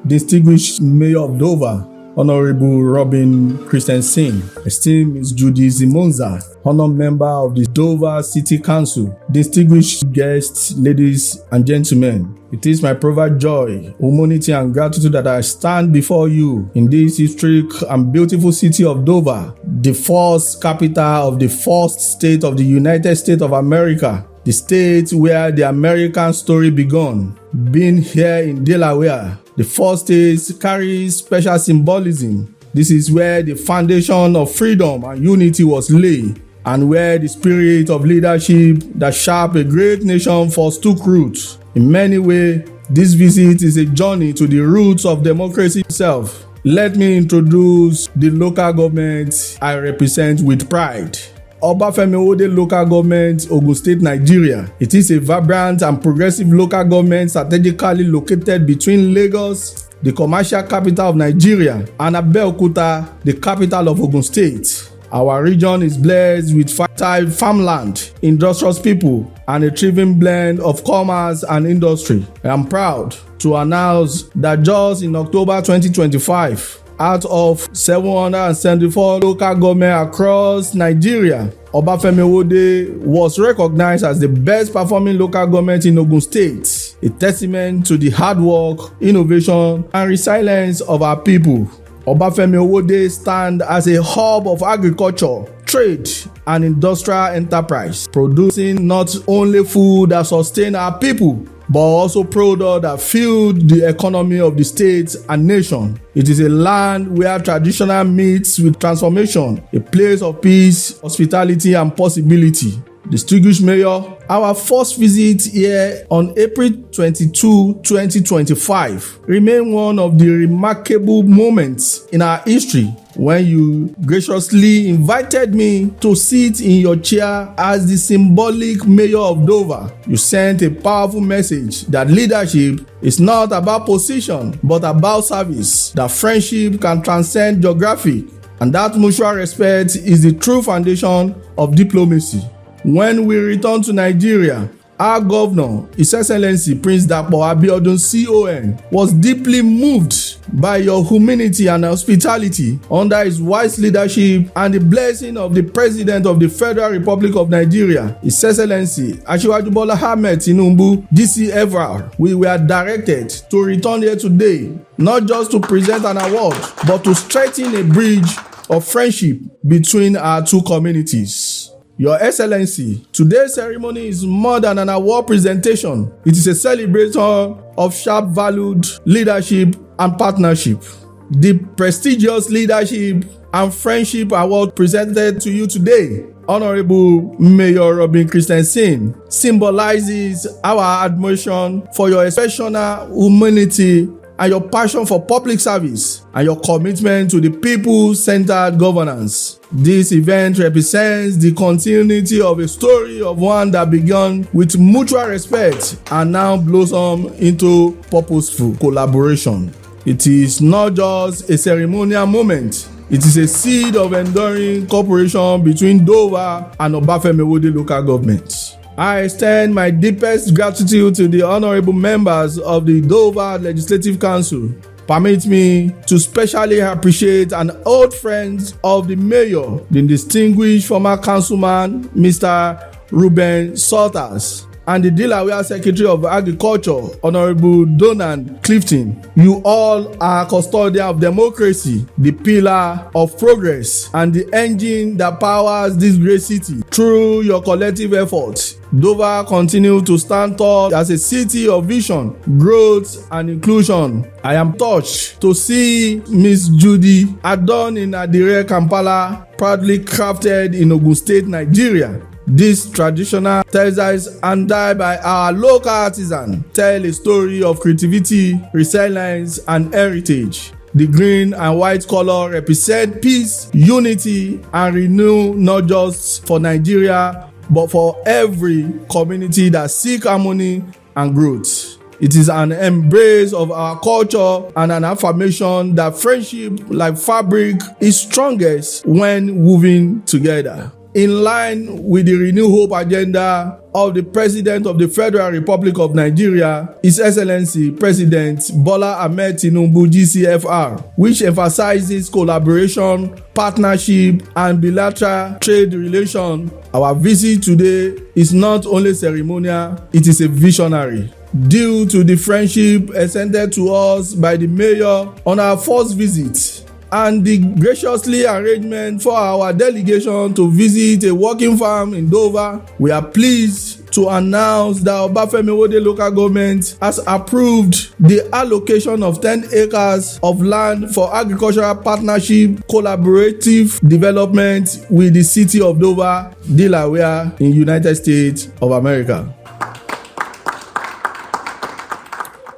distinguished Mayor of Dover, Honorable Robin Christensen, esteemed Ms. Judy Zimonza, Honor Member of the Dover City Council, distinguished guests, ladies and gentlemen. It is my private joy, humanity and gratitude that I stand before you in this historic and beautiful city of Dover, the first capital of the first state of the United States of America, the state where the American story began. Being here in Delaware, the first state carries special symbolism. This is where the foundation of freedom and unity was laid, and where the spirit of leadership that shaped a great nation first took root. In many ways, this visit is a journey to the roots of democracy itself. Let me introduce the local government I represent with pride. Obafemi Owode local government, Ogun State, Nigeria. It is a vibrant and progressive local government strategically located between Lagos, the commercial capital of Nigeria, and Abeokuta, the capital of Ogun State. Our region is blessed with fertile farmland, industrious people, and a thriving blend of commerce and industry. I am proud to announce that just in October 2025, out of 774 local governments across Nigeria, Obafemi Owode was recognized as the best performing local government in Ogun State, a testament to the hard work, innovation, and resilience of our people. Obafemi Owode stands as a hub of agriculture, trade, and industrial enterprise, producing not only food that sustains our people, but also products that fuel the economy of the state and nation. It is a land where traditional meets with transformation, a place of peace, hospitality, and possibility. Distinguished Mayor, our first visit here on April 22, 2025 remains one of the remarkable moments in our history when you graciously invited me to sit in your chair as the symbolic Mayor of Dover. You sent a powerful message that leadership is not about position but about service, that friendship can transcend geography, and that mutual respect is the true foundation of diplomacy. When we return to Nigeria, our governor, His Excellency Prince Dapo Abiodun CON, was deeply moved by your humanity and hospitality under his wise leadership and the blessing of the President of the Federal Republic of Nigeria, His Excellency Asiwaju Bola Ahmed Tinubu, DCFR. We were directed to return here today, not just to present an award, but to strengthen a bridge of friendship between our two communities. Your Excellency, today's ceremony is more than an award presentation. It is a celebration of sharp valued leadership and partnership. The prestigious Leadership and Friendship Award presented to you today, Honorable Mayor Robin Christensen, symbolizes our admiration for your exceptional humanity and your passion for public service and your commitment to the people-centered governance. This event represents the continuity of a story of one that began with mutual respect and now blossomed into purposeful collaboration. It is not just a ceremonial moment. It is a seed of enduring cooperation between Dover and Obafemi Owode local government. I extend my deepest gratitude to the honorable members of the Dover Legislative Council. Permit me to specially appreciate an old friend of the mayor, the distinguished former councilman, Mr. Ruben Salters, and the Delaware Secretary of Agriculture, Honorable Donald Clifton. You all are custodian of democracy, the pillar of progress, and the engine that powers this great city. Through your collective efforts, Dover continues to stand tall as a city of vision, growth, and inclusion. I am touched to see Miss Judy adorned in Adire Kampala, proudly crafted in Ogun State, Nigeria. This traditional textiles and dyed by our local artisan tell a story of creativity, resilience, and heritage. The green and white color represent peace, unity, and renewal not just for Nigeria, but for every community that seek harmony and growth. It is an embrace of our culture and an affirmation that friendship, like fabric, is strongest when woven together. in line with the Renew Hope agenda of the President of the Federal Republic of Nigeria, His Excellency President Bola Ahmed Tinubu GCFR, which emphasizes collaboration, partnership, and bilateral trade relations. Our visit today is not only ceremonial, it is a visionary. Due to the friendship extended to us by the Mayor on our first visit, and the graciously arrangement for our delegation to visit a working farm in Dover, we are pleased to announce that Obafemi Owode local government has approved the allocation of 10 acres of land for agricultural partnership collaborative development with the city of Dover, Delaware, in United States of America.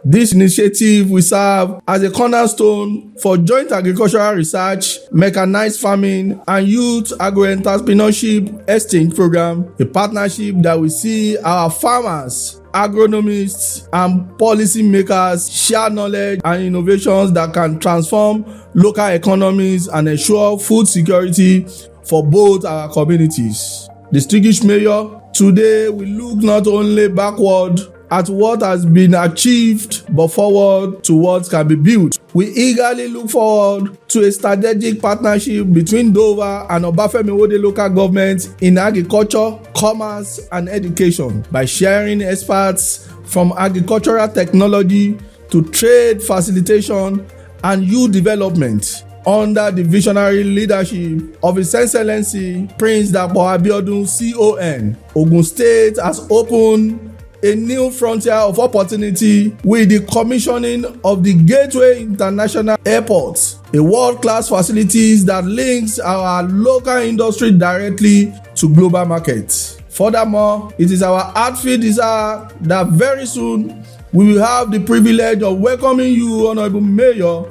This initiative will serve as a cornerstone for joint agricultural research, mechanized farming, and youth agro-entrepreneurship exchange program, a partnership that will see our farmers, agronomists, and policymakers share knowledge and innovations that can transform local economies and ensure food security for both our communities. Distinguished Mayor, today we look not only backward at what has been achieved, but forward to what can be built. We eagerly look forward to a strategic partnership between Dover and Obafemi Owode local government in agriculture, commerce, and education by sharing experts from agricultural technology to trade facilitation and youth development under the visionary leadership of His Excellency Prince Dapo Abiodun CON. Ogun State has opened a new frontier of opportunity with the commissioning of the Gateway International Airport, a world-class facilities that links our local industry directly to global markets. Furthermore, it is our heartfelt desire that very soon we will have the privilege of welcoming you, Honorable Mayor,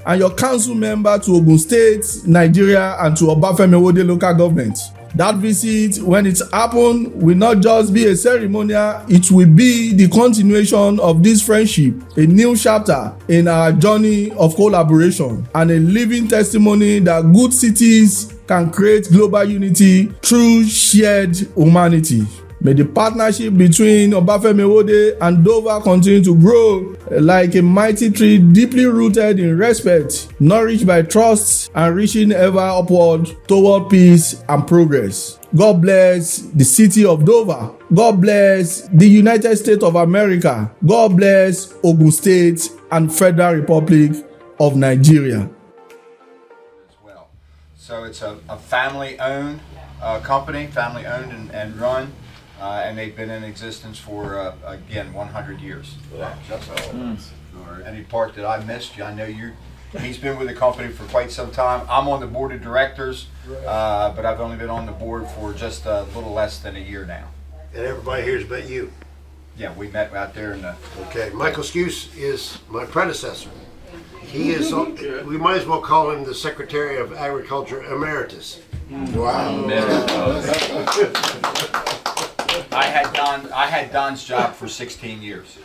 and your council member to Ogun State, Nigeria, and to Obafemi Owode local government. That visit, when it happens, will not just be a ceremonial, it will be the continuation of this friendship, a new chapter in our journey of collaboration, and a living testimony that good cities can create global unity through shared humanity. May the partnership between Obafemi Owode and Dover continue to grow like a mighty tree deeply rooted in respect, nourished by trust, and reaching ever upward toward peace and progress. God bless the city of Dover. God bless the United States of America. God bless Ogun State and Federal Republic of Nigeria. Well, so it's a family-owned company, family-owned and run. And they've been in existence for, again, 100 years. Yeah. Any part that I missed, I know he's been with the company for quite some time. I'm on the board of directors, but I've only been on the board for just a little less than a year now. And everybody here's met you. Yeah, we met out there in the... Okay, Michael Skuse is my predecessor. He is, we might as well call him the Secretary of Agriculture Emeritus. Wow. I had Don's job for 16 years.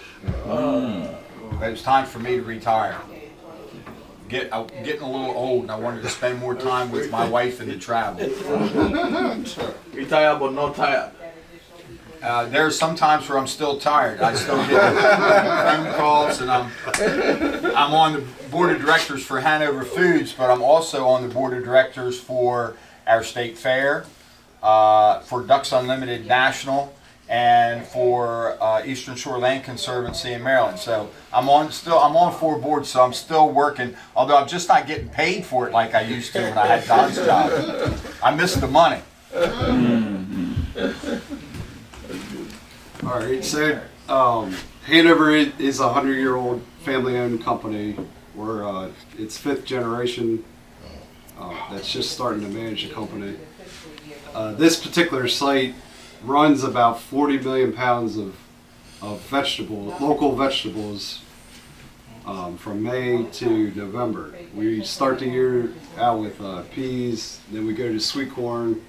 But it was time for me to retire. Getting a little old, and I wanted to spend more time with my wife and to travel. Retire but not tired. There's some times where I'm still tired. I still get phone calls, and I'm on the board of directors for Hanover Foods, but I'm also on the board of directors for our state fair, for Ducks Unlimited National, and for Eastern Shore Land Conservancy in Maryland. So I'm on 4 boards, so I'm still working, although I'm just not getting paid for it like I used to when I had Don's job. I miss the money. All right, so Hanover is a 100-year-old family-owned company. We're it's 5th generation that's just starting to manage the company. This particular site runs about 40 million pounds of vegetables, local vegetables, from May to November. We start the year out with peas, then we go to sweet corn,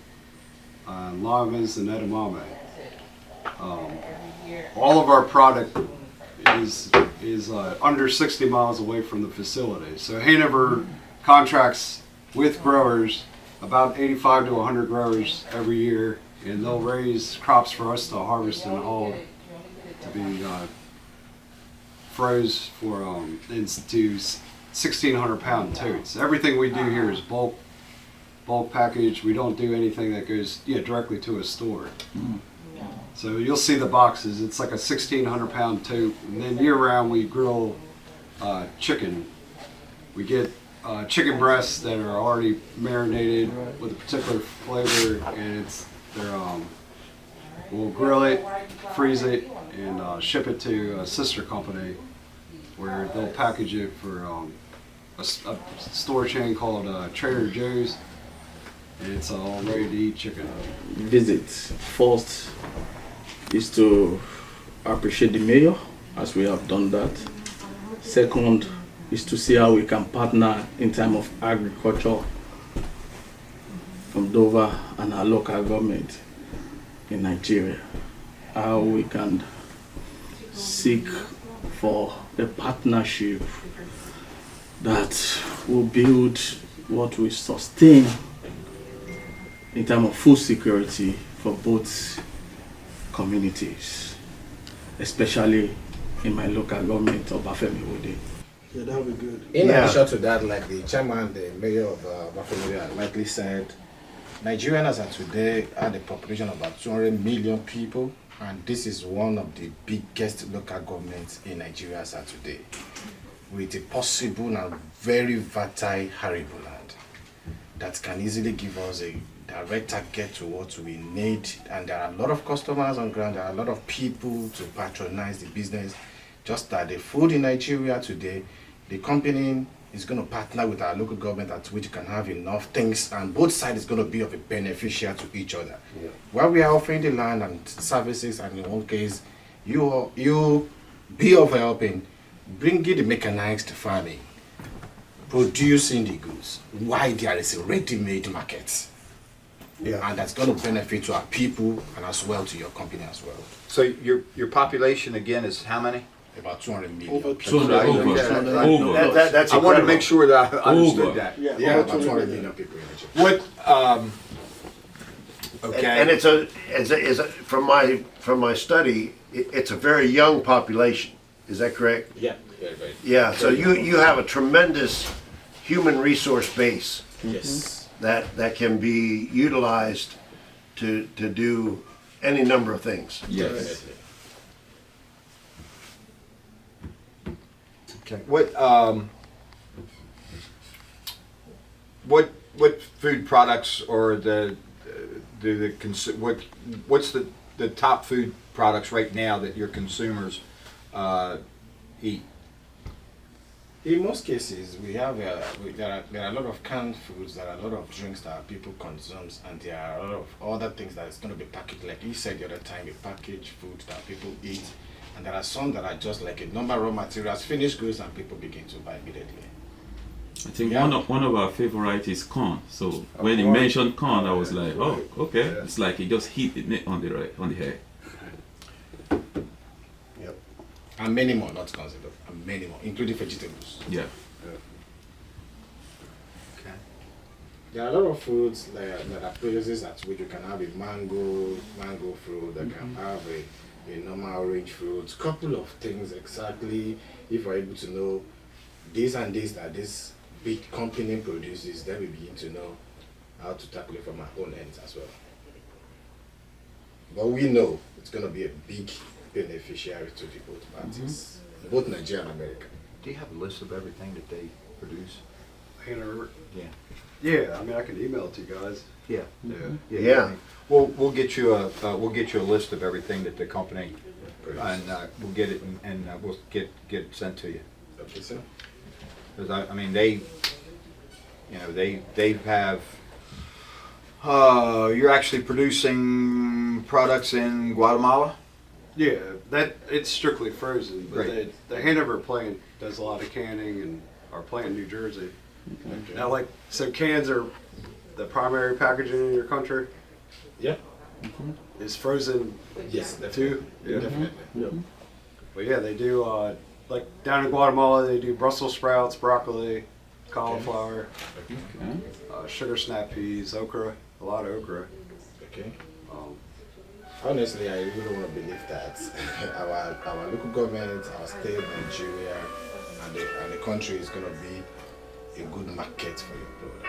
llamas, and edamame. All of our product is under 60 miles away from the facility. So Hanover contracts with growers about 85 to 100 growers every year, and they'll raise crops for us to harvest and haul to be froze for into 1,600 pound totes. Everything we do here is bulk package. We don't do anything that goes directly to a store. So you'll see the boxes. It's like a 1,600 pound tote, and then year round we grill chicken. We get chicken breasts that are already marinated with a particular flavor, and we'll grill it, freeze it, and ship it to a sister company where they'll package it for a store chain called Trader Joe's, and it's all ready to eat chicken. Visit first is to appreciate the mayor, as we have done that. Second is to see how we can partner in terms of agriculture from Dover and our local government in Nigeria. How we can seek for a partnership that will build what will sustain in terms of food security for both communities, especially in my local government of Obafemi Owode. Yeah, that would be good. In addition to that, like the chairman, the mayor of Obafemi rightly said, Nigerians are today at a population of about 200 million people, and this is one of the biggest local governments in Nigeria as of today, with a possible and very fertile arable land that can easily give us a direct target to what we need. And there are a lot of customers on ground, there are a lot of people to patronize the business. Just that the food in Nigeria today, the company is going to partner with our local government at which you can have enough things, and both sides is going to be of a beneficial to each other. Yeah. While we are offering the land and services, and in one case, you be of helping, bringing the mechanized farming, producing the goods, why there is a ready-made market. Yeah. And that's going to benefit to our people and as well to your company as well. So your population again is how many? About 200 million. Over 200 over. That's I want to make sure that I understood that. Yeah, about 200 million people in Nigeria. What? Okay. And it's a from my study, it's a very young population. Is that correct? Yeah, very, very. Yeah. So you have a tremendous human resource base. Yes. That can be utilized to do any number of things. Yes. Okay. What food products or what's the top food products right now that your consumers eat? In most cases, we have there are a lot of canned foods, there are a lot of drinks that people consume, and there are a lot of other things that is going to be packaged. Like you said the other time, a packaged food that people eat. And there are some that are just like a normal raw materials, finished goods, and people begin to buy immediately. I think one of our favorite is corn. So when you mentioned corn, I was like, oh, okay. Yeah. It's like it just hit it on the head. Yep. And many more, not considered. And many more, including vegetables. Yeah. Okay. There are a lot of foods that are places at which you can have a mango fruit, that can have a normal orange fruit, couple of things exactly. If we're able to know this and this that this big company produces, then we begin to know how to tackle it from our own ends as well. But we know it's going to be a big beneficiary to the both parties, both Nigeria and America. Do you have a list of everything that they produce? Yeah. Yeah, I mean I can email it to you guys. Yeah. Yeah. We'll get you a list of everything that the company, and we'll get it and we'll get it sent to you. Okay, sir. Because I mean they have. You're actually producing products in Guatemala. Yeah, that it's strictly frozen, but Right. the Hanover plant does a lot of canning, and our plant in New Jersey. Okay. Now, so cans are the primary packaging in your country. Yeah. Is frozen. Yes, too. Yeah. Definitely. Yeah. But yeah, they do like down in Guatemala they do Brussels sprouts, broccoli, cauliflower, Okay. sugar snap peas, okra, a lot of okra. Okay. Um, Honestly, I really want to believe that our local government, our state, Nigeria, and the country is going to be a good market for your product.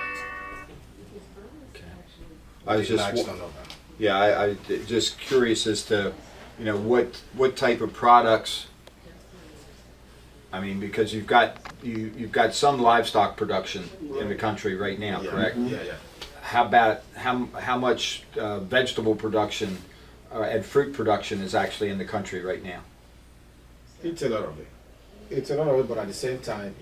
I was just Large turnover. Yeah, I just curious as to, what type of products. I mean, because you've got some livestock production in the country right now, Yeah. correct? Yeah, yeah. How about how much vegetable production and fruit production is actually in the country right now? It's a lot of it. It's a lot of it, but at the same time,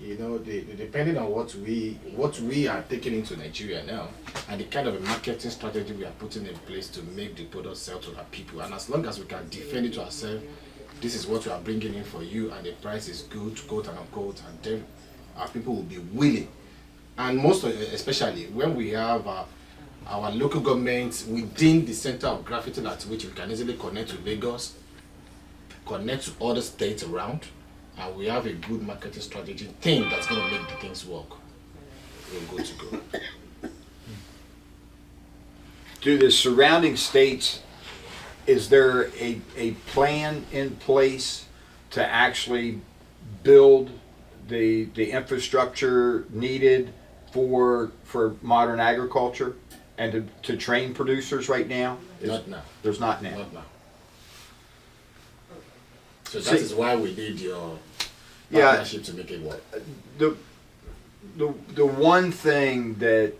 depending on what we are taking into Nigeria now, and the kind of a marketing strategy we are putting in place to make the product sell to our people, and as long as we can defend it to ourselves, this is what we are bringing in for you, and the price is good, quote and unquote, and then our people will be willing. And especially when we have our local governments within the center of gravity at which we can easily connect to Lagos, connect to other states around, and we have a good marketing strategy thing that's going to make the things work, we're good to go. Do the surrounding states, is there a plan in place to actually build the infrastructure needed for modern agriculture and to train producers right now? Not now. There's not now. Not now. So that is why we need your Yeah. partnership to make it work. The one thing that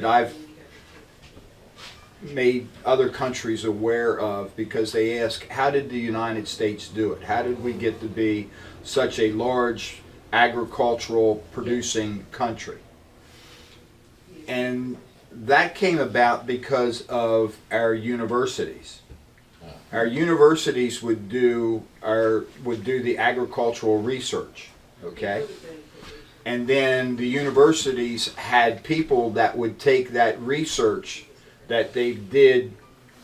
I've made other countries aware of, because they ask, how did the United States do it? How did we get to be such a large agricultural producing country? And that came about because of our universities. Our universities would do the agricultural research, okay? And then the universities had people that would take that research that they did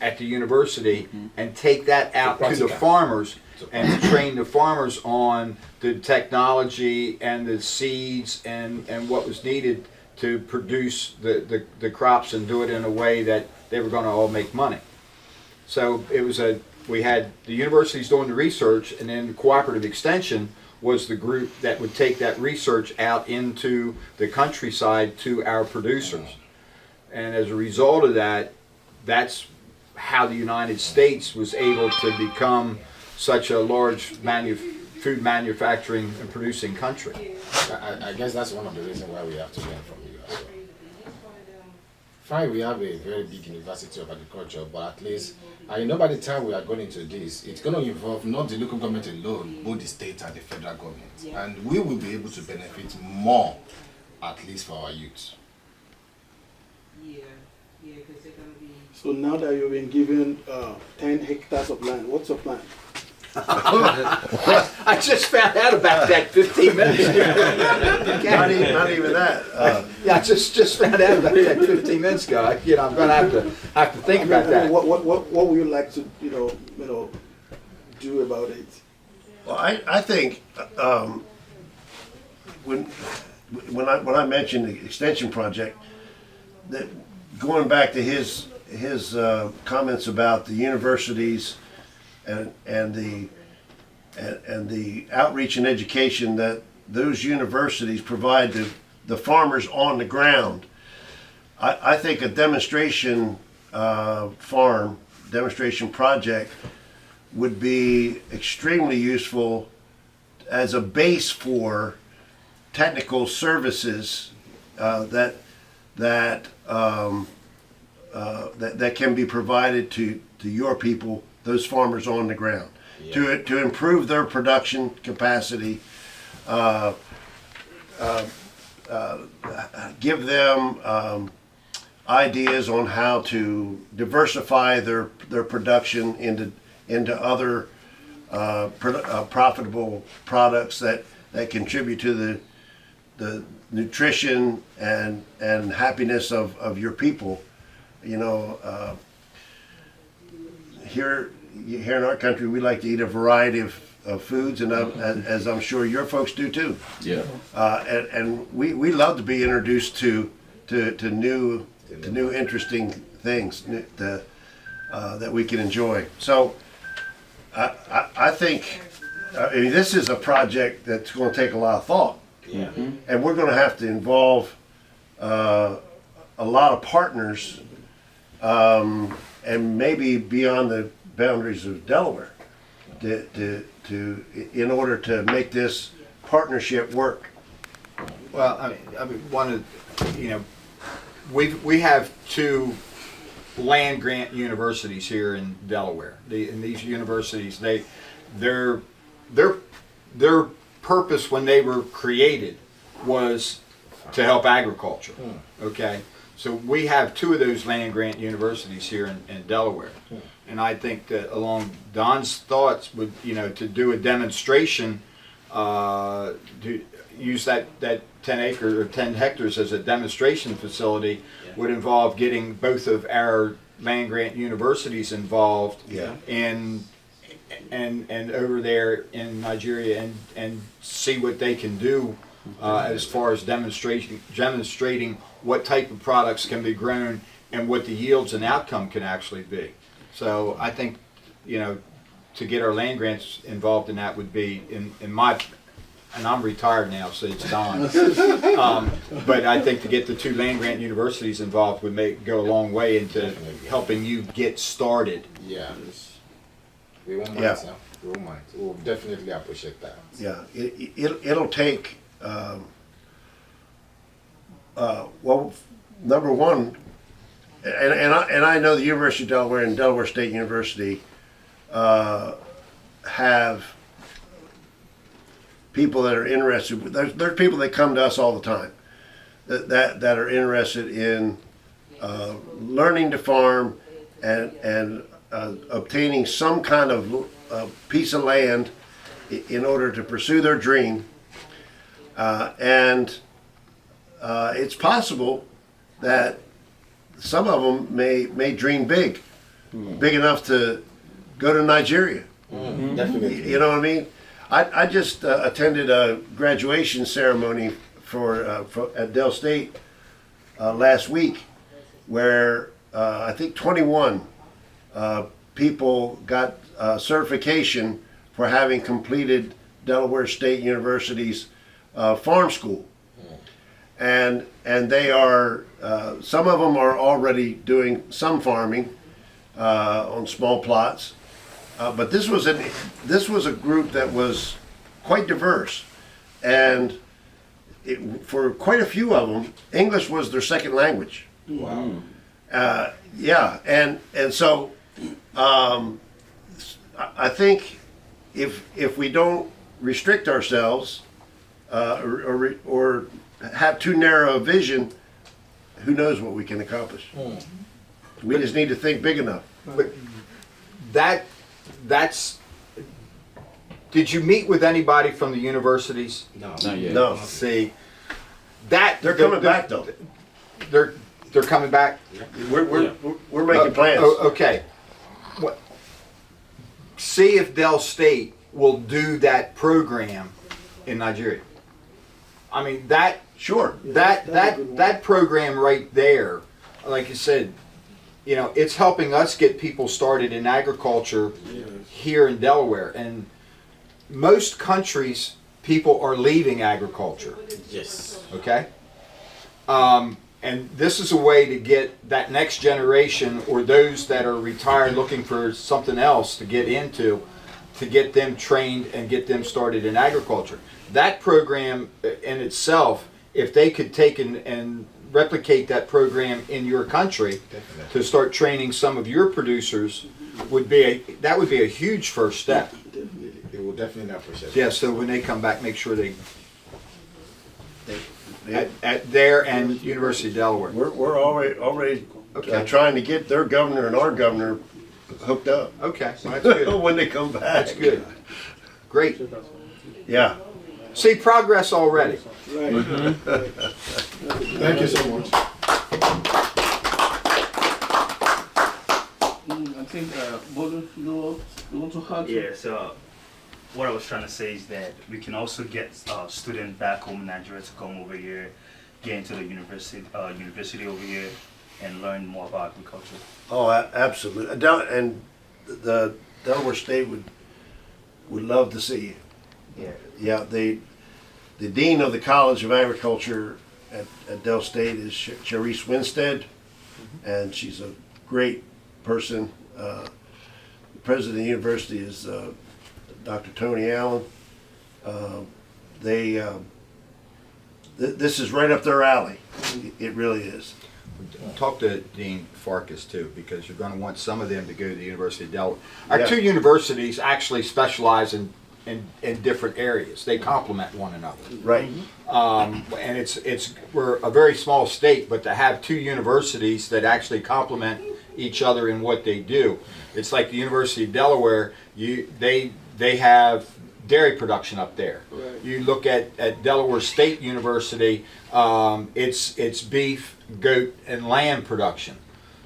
at the university and take that out to the farmers and train the farmers on the technology and the seeds and what was needed to produce the crops and do it in a way that they were going to all make money. So we had the universities doing the research, and then the cooperative extension was the group that would take that research out into the countryside to our producers. And as a result of that, that's how the United States was able to become such a large food manufacturing and producing country. I guess that's one of the reasons why we have to learn from you as well. Fine, we have a very big university of agriculture, but at least I know by the time we are going into this, it's going to involve not the local government alone, both the state and the federal government. And we will be able to benefit more, at least for our youth. So now that you've been given 10 hectares of land, what's your plan? I just found out about that 15 minutes ago. Not even that. Yeah, I just found out about that 15 minutes ago. I'm going to have to think about that. What would you like to do about it? Well, I think when I mentioned the extension project, that going back to his comments about the universities and the outreach and education that those universities provide to the farmers on the ground, I think a demonstration demonstration project would be extremely useful as a base for technical services that can be provided to your people, those farmers on the ground, to improve their production capacity, give them ideas on how to diversify their production into other profitable products that contribute to the nutrition and happiness of your people. Here in our country, we like to eat a variety of of foods, and as I'm sure your folks do too. Yeah. And we love to be introduced to new interesting things that we can enjoy. So I think I mean, this is a project that's going to take a lot of thought, and we're going to have to involve a lot of partners, and maybe beyond the boundaries of Delaware, to in order to make this partnership work. Well, I mean, one of, you know, we have two land grant universities here in Delaware. And these universities, their purpose when they were created was to help agriculture. Okay, so we have two of those land grant universities here in Delaware, and I think that along Don's thoughts would, you know, to do a demonstration, to use that 10 acres or 10 hectares as a demonstration facility would involve getting both of our land grant universities involved in and over there in Nigeria and see what they can do as far as demonstrating what type of products can be grown and what the yields and outcome can actually be. So I think, you know, to get our land grants involved in that would be in my, and I'm retired now, so it's Don. But I think to get the two land grant universities involved would go a long way into helping you get started. Yeah. We won't mind, sir. We won't mind. We'll definitely appreciate that. Yeah, it'll take. Well, number one, and I know the University of Delaware and Delaware State University have people that are interested. There's people that come to us all the time that are interested in learning to farm and obtaining some kind of piece of land in order to pursue their dream, and it's possible that some of them may dream big enough to go to Nigeria. Definitely. You know what I mean? I just attended a graduation ceremony for at Del State last week, where I think 21 people got certification for having completed Delaware State University's farm school, and they are some of them are already doing some farming on small plots, but this was a group that was quite diverse, and for quite a few of them, English was their second language. Wow. Yeah, and so I think if we don't restrict ourselves or have too narrow a vision, who knows what we can accomplish. We just need to think big enough. But that's. Did you meet with anybody from the universities? No. Not yet. No, See, that they're coming back though. They're coming back. We're making plans. Okay. See if Del State will do that program in Nigeria. I mean that. Sure. That program right there, like you said, you know, it's helping us get people started in agriculture here in Delaware. And most countries, people are leaving agriculture. Yes. Okay? And this is a way to get that next generation or those that are retired looking for something else to get into, to get them trained and get them started in agriculture. That program in itself, if they could take and replicate that program in your country to start training some of your producers, would be a huge first step. They will definitely appreciate it. Yeah, so when they come back, make sure they at there and University of Delaware. We're already Okay. trying to get their governor and our governor hooked up Okay, well, that's good. when they come back. That's good. Great. Yeah. See progress already. Thank you so much. I think, Bodo, you want to add? Yes, what I was trying to say is that we can also get students back home in Nigeria to come over here, get into the university over here, and learn more about agriculture. Oh, absolutely. And the Delaware State would love to see you. Yeah. Yeah, the dean of the College of Agriculture at Del State is Charisse Winstead, and she's a great person. The president of the university is Dr. Tony Allen. This is right up their alley. It really is. Talk to Dean Farkas too, because you're going to want some of them to go to the University of Delaware. Our Yeah. two universities actually specialize in different areas. They complement one another. Right. And we're a very small state, but to have two universities that actually complement each other in what they do, it's like the University of Delaware. They have dairy production up there. Right. You look at Delaware State University, it's beef, goat, and lamb production.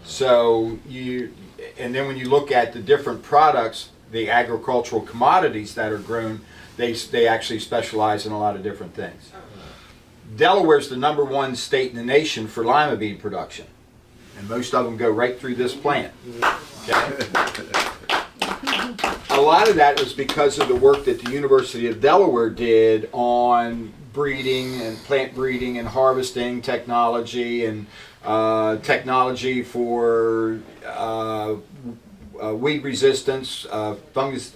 So and then when you look at the different products, the agricultural commodities that are grown, they actually specialize in a lot of different things. Delaware's the #1 state in the nation for lima bean production, and most of them go right through this plant. Okay? A lot of that was because of the work that the University of Delaware did on breeding and plant breeding and harvesting technology and technology for weed resistance, fungus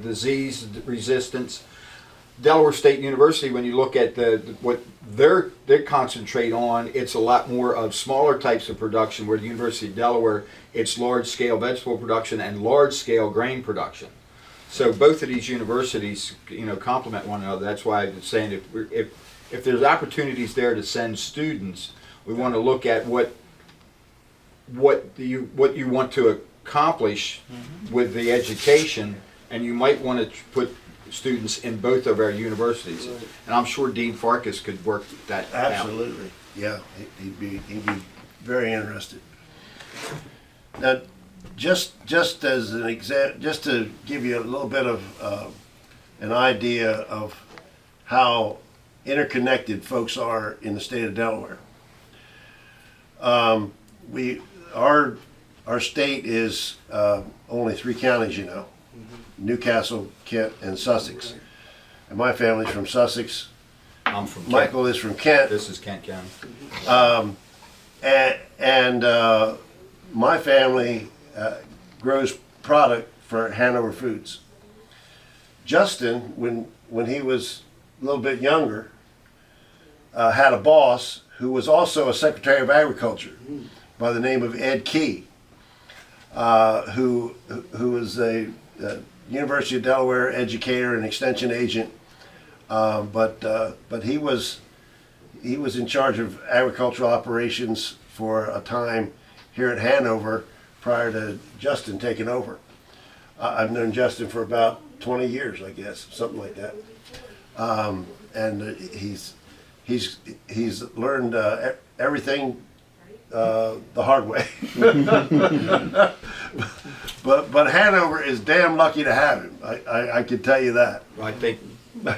disease resistance. Delaware State University, when you look at what they concentrate on, it's a lot more of smaller types of production, where the University of Delaware, it's large-scale vegetable production and large-scale grain production. So both of these universities, complement one another. That's why I'm saying if there's opportunities there to send students, we want to look at what you want to accomplish with the education, and you might want to put students in both of our universities. And I'm sure Dean Farkas could work that out. Absolutely. Yeah, he'd be very interested. Now, just as an just to give you a little bit of an idea of how interconnected folks are in the state of Delaware. Our state is only 3 counties, Newcastle, Kent, and Sussex. And my family's from Sussex. I'm from Kent. Michael is from Kent. This is Kent County. And my family grows product for Hanover Foods. Justin, when he was a little bit younger, had a boss who was also a Secretary of Agriculture by the name of Ed Key, who was a University of Delaware educator and extension agent, but he was in charge of agricultural operations for a time here at Hanover prior to Justin taking over. I've known Justin for about 20 years, I guess, something like that, and he's learned everything the hard way. But Hanover is damn lucky to have him. I can tell you that. I think,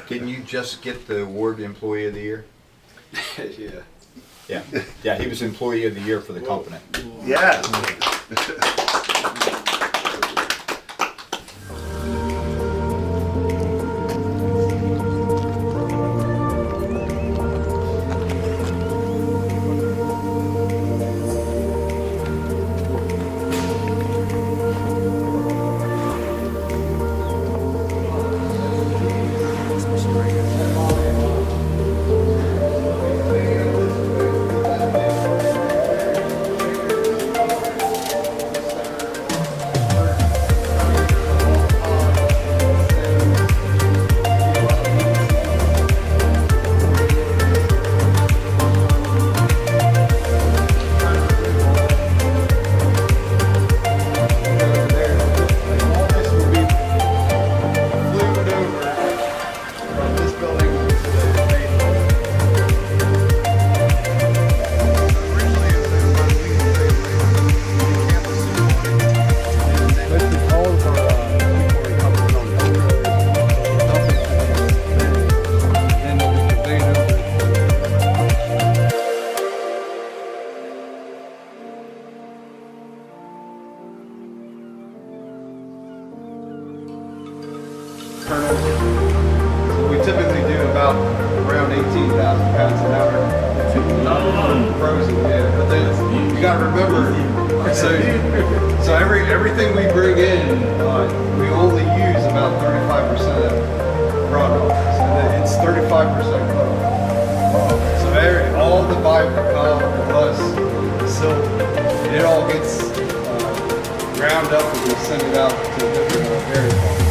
didn't you just get the award Employee of the Year? Yeah, he was Employee of the Year for the company. Yeah. kernels. So we typically do about around 18,000 pounds an hour. Frozen, yeah. But then you got to remember, so everything we bring in, we only use about 35% of the product. So it's 35% cutoff. So all the biocom, the husk, the silk, it all gets ground up and we send it out to different dairy farms.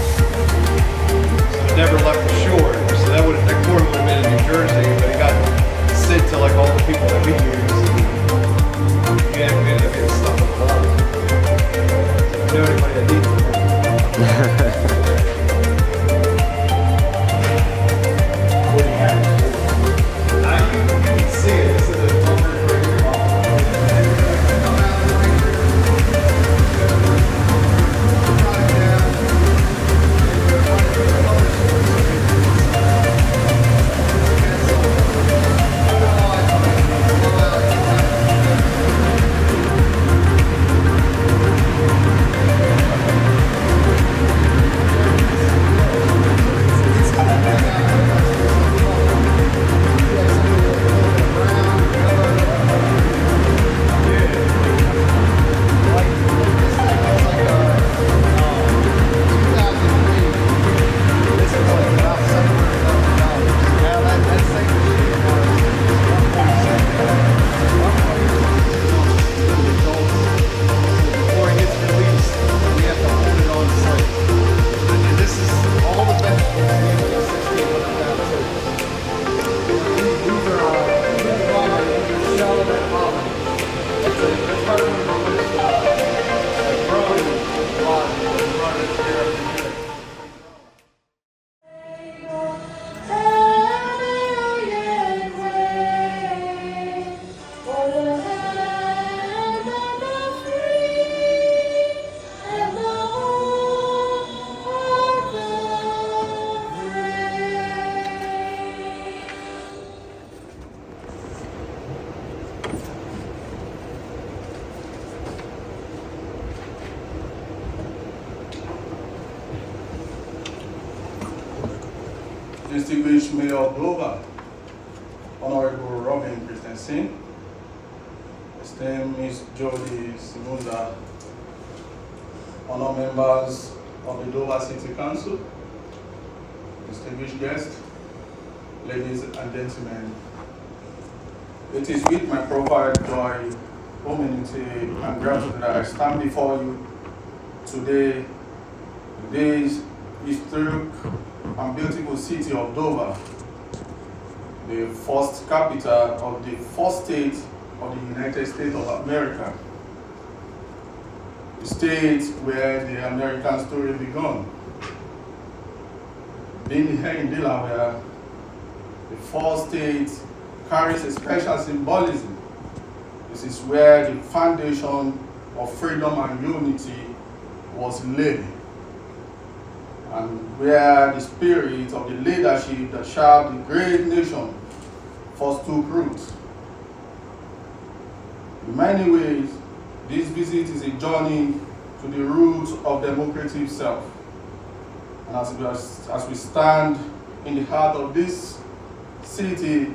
So it never left the shore. So that corn would have been in New Jersey, but it got sent to like all the people that we use. We ended up getting stuff in the bottle. You know anybody that needs it? You can see it. This is a number right here. Distinguished Mayor of Dover, Honorable Robin Christensen, esteemed Ms. Jody Simunza, honor members of the Dover City Council, distinguished guests, ladies and gentlemen. It is with my profound joy, humility, and gratitude that I stand before you today. Today's historic and beautiful city of Dover, the first capital of the first state of the United States of America, the state where the American story began. Being here in Delaware, the first state carries a special symbolism. This is where the foundation of freedom and unity was laid, and where the spirit of the leadership that shaped the great nation first took root. In many ways, this visit is a journey to the roots of democracy itself. And as we stand in the heart of this city,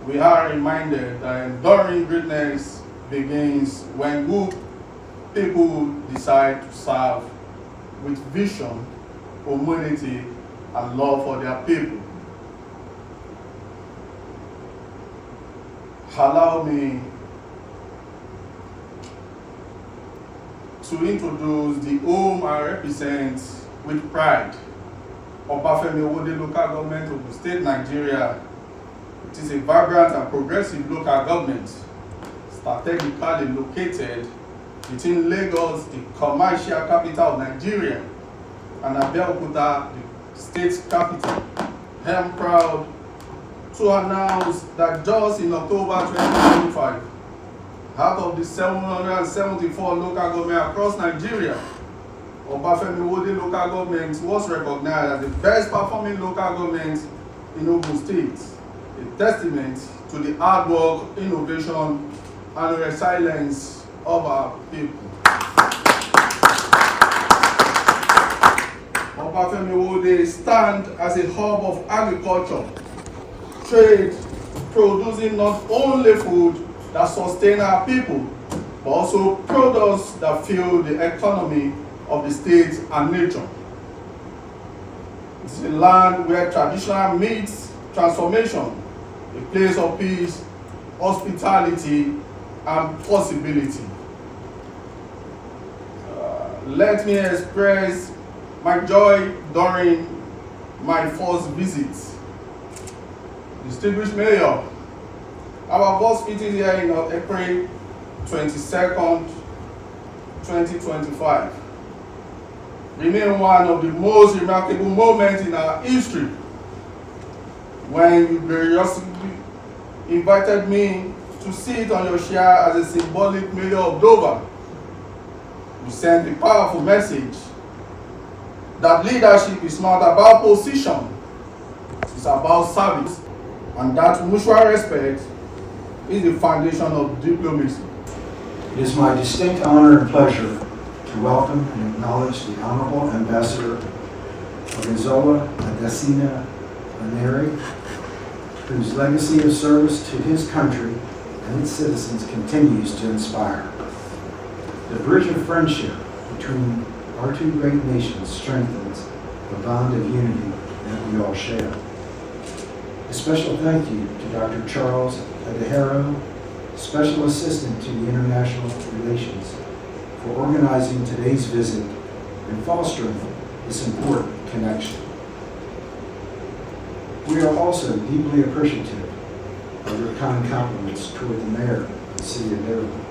we are reminded that enduring greatness begins when good people decide to serve with vision, humanity, and love for their people. Allow me to introduce the home I represent with pride, Obafemi Owode local government of the state Nigeria. It is a vibrant and progressive local government, strategically located between Lagos, the commercial capital of Nigeria, and Abeokuta, the state capital. I am proud to announce that just in October 2025, out of the 774 local governments across Nigeria, Obafemi Owode local government was recognized as the best performing local government in Ogun State, a testament to the hard work, innovation, and resilience of our people. Obafemi Owode stand as a hub of agriculture, trade, producing not only food that sustain our people, but also products that fuel the economy of the state and nation. It's a land where traditional meets transformation, a place of peace, hospitality, and possibility. Let me express my joy during my first visit. Distinguished Mayor, our first meeting here in April 22nd, 2025 remain one of the most remarkable moments in our history when you graciously invited me to sit on your chair as a symbolic mayor of Dover. You sent a powerful message that leadership is not about position, it's about service, and that mutual respect is the foundation of diplomacy. It is my distinct honor and pleasure to welcome and acknowledge the Honorable Ambassador Ogezola Adesina Onere, whose legacy of service to his country and its citizens continues to inspire. The bridge of friendship between our two great nations strengthens the bond of unity that we all share. A special thank you to Dr. Charles Adehero, Special Assistant to the International Relations, for organizing today's visit and fostering this important connection. We are also deeply appreciative of your kind compliments toward the Mayor of the City of Delaware,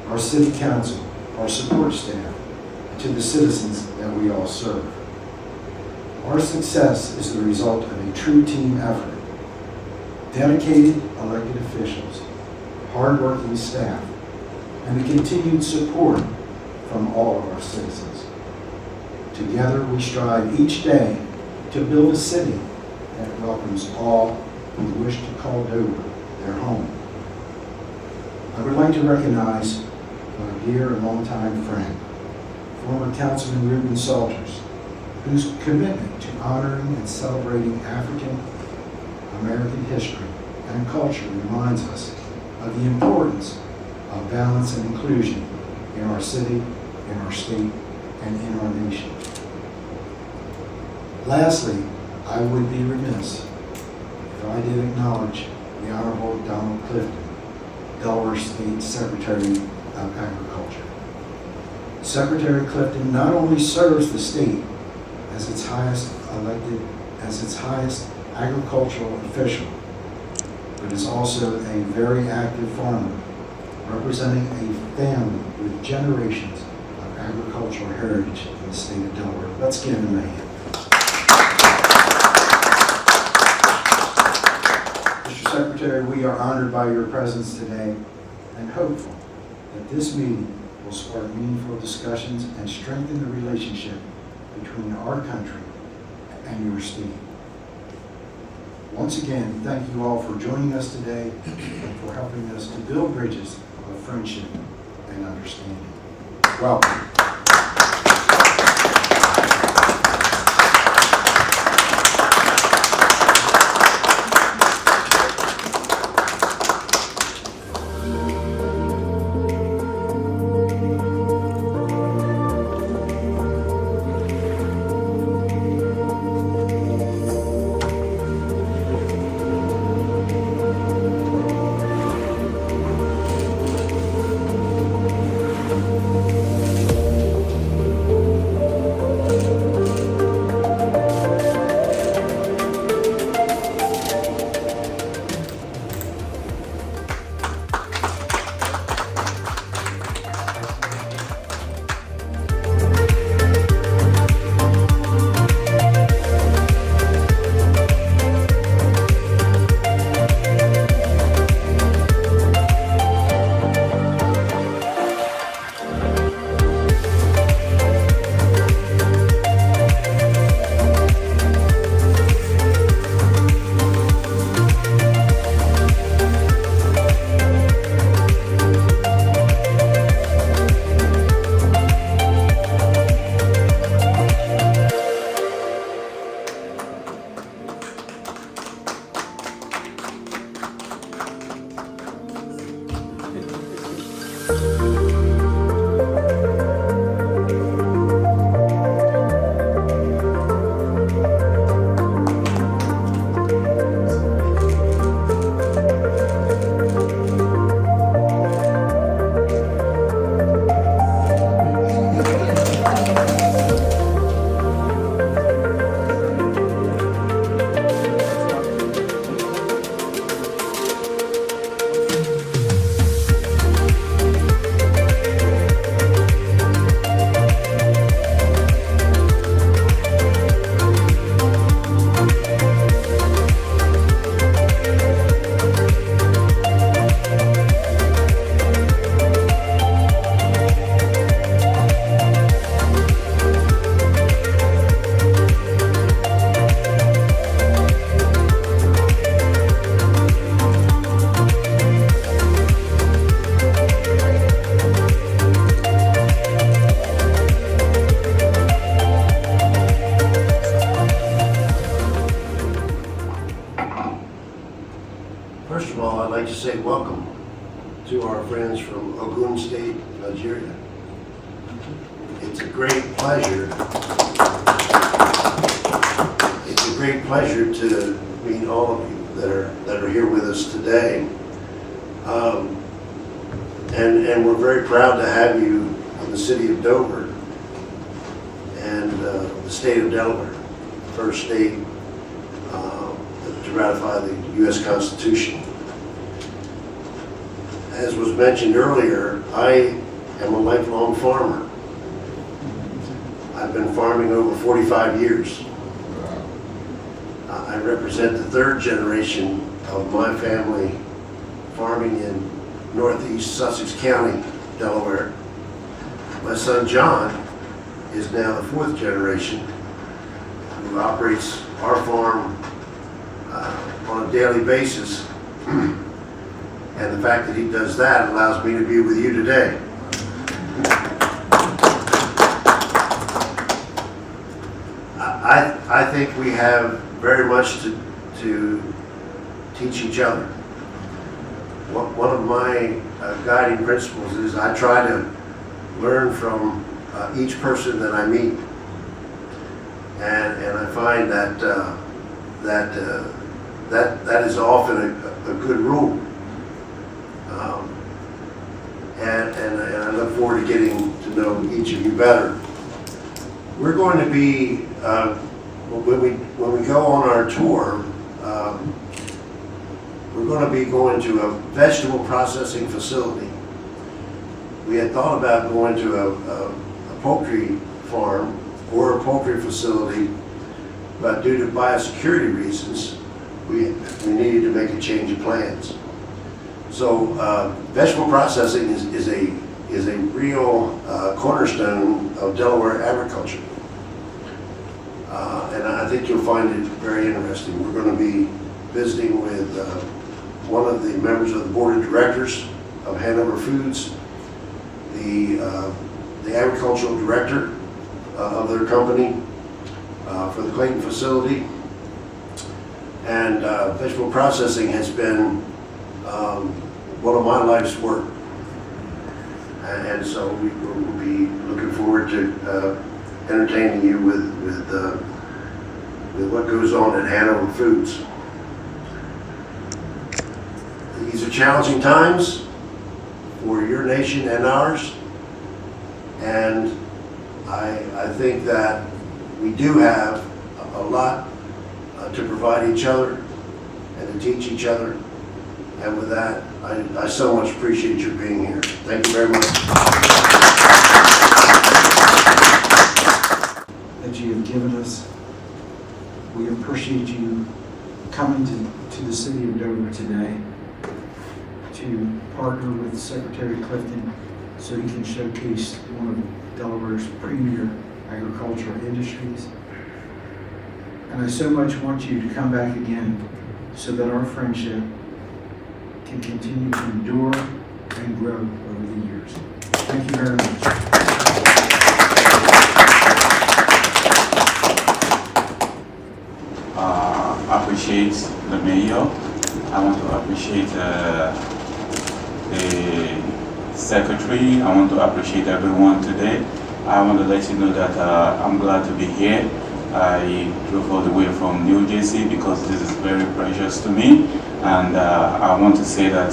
our City Council, our support staff, and to the citizens that we all serve. Our success is the result of a true team effort, dedicated elected officials, hardworking staff, and the continued support from all of our citizens. Together we strive each day to build a city that welcomes all who wish to call Dover their home. I would like to recognize my dear and longtime friend, former Councilman Reuben Salters, whose commitment to honoring and celebrating African American history and culture reminds us of the importance of balance and inclusion in our city, in our state, and in our nation. Lastly, I would be remiss if I did acknowledge the Honorable Donald Clifton, Delaware State Secretary of Agriculture. Secretary Clifton not only serves the state as its highest agricultural official, but is also a very active farmer, representing a family with generations of agricultural heritage in the state of Delaware. Let's give him a hand. Mr. Secretary, we are honored by your presence today and hopeful that this meeting will spark meaningful discussions and strengthen the relationship between our country and your state. Once again, thank you all for joining us today and for helping us to build bridges of friendship and understanding. Welcome. First of all, I'd like to say welcome to our friends from Ogun State, Nigeria. It's a great pleasure. It's a great pleasure to meet all of you that are here with us today. And we're very proud to have you in the city of Dover and the state of Delaware, first state to ratify the U.S. Constitution. As was mentioned earlier, I am a lifelong farmer. I've been farming over 45 years. I represent the third generation of my family farming in northeast Sussex County, Delaware. My son John is now the fourth generation who operates our farm on a daily basis. And the fact that he does that allows me to be with you today. I think we have very much to teach each other. One of my guiding principles is I try to learn from each person that I meet. And I find that is often a good rule. And I look forward to getting to know each of you better. We're going to be, when we go on our tour, we're going to be going to a vegetable processing facility. We had thought about going to a poultry farm or a poultry facility, but due to biosecurity reasons, we needed to make a change of plans. So vegetable processing is a real cornerstone of Delaware agriculture. And I think you'll find it very interesting. We're going to be visiting with one of the members of the board of directors of Hanover Foods, the agricultural director of their company for the Clayton facility. And vegetable processing has been one of my life's work. And so we will be looking forward to entertaining you with what goes on at Hanover Foods. These are challenging times for your nation and ours, and I think that we do have a lot to provide each other and to teach each other. And with that, I so much appreciate your being here. Thank you very much. That you have given us. We appreciate you coming to the city of Dover today to partner with Secretary Clifton so he can showcase one of Delaware's premier agricultural industries. And I so much want you to come back again so that our friendship can continue to endure and grow over the years. Thank you very much. Appreciate the mayor. I want to appreciate the Secretary. I want to appreciate everyone today. I want to let you know that I'm glad to be here. I drove all the way from New Jersey because this is very precious to me. And I want to say that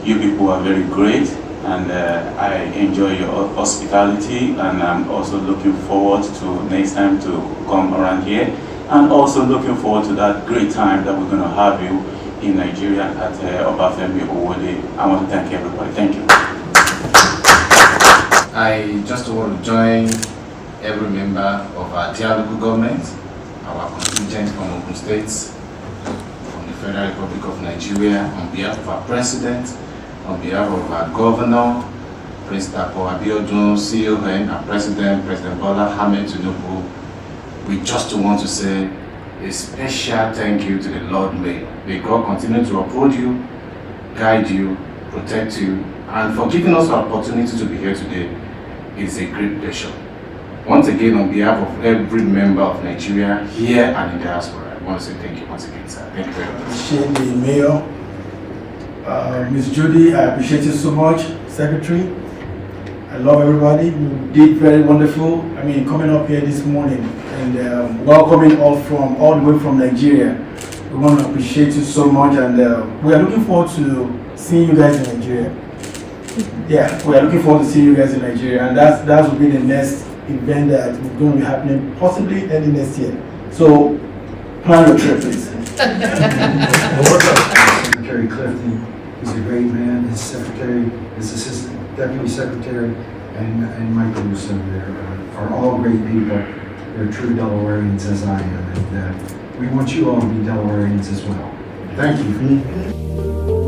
you people are very great, and I enjoy your hospitality, and I'm also looking forward to next time to come around here, and also looking forward to that great time that we're going to have you in Nigeria at Obafemi Owode. I want to thank everybody. Thank you. I just want to join every member of our dear local government, our contingent from Ogun State, from the Federal Republic of Nigeria, on behalf of our President, on behalf of our Governor, Prince Dapo Abiodun, CON, our President, President Bola Ahmed Tinubu. We just want to say a special thank you to the Lord Mayor. May God continue to uphold you, guide you, protect you, and for giving us the opportunity to be here today. It's a great pleasure. Once again, on behalf of every member of Nigeria here and in the diaspora, I want to say thank you once again, sir. Thank you very much. Appreciate the Mayor. Ms. Judy, I appreciate you so much, Secretary. I love everybody. You did very wonderful. I mean, coming up here this morning and welcoming all the way from Nigeria. We want to appreciate you so much, and we are looking forward to seeing you guys in Nigeria. Yeah, we are looking forward to seeing you guys in Nigeria, and that will be the next event that is going to be happening possibly early next year. So plan your trip, please. Secretary Clifton is a great man. His secretary, his assistant deputy secretary, and Mike Russo there are all great people. They're true Delawareans as I am, and we want you all to be Delawareans as well. Thank you.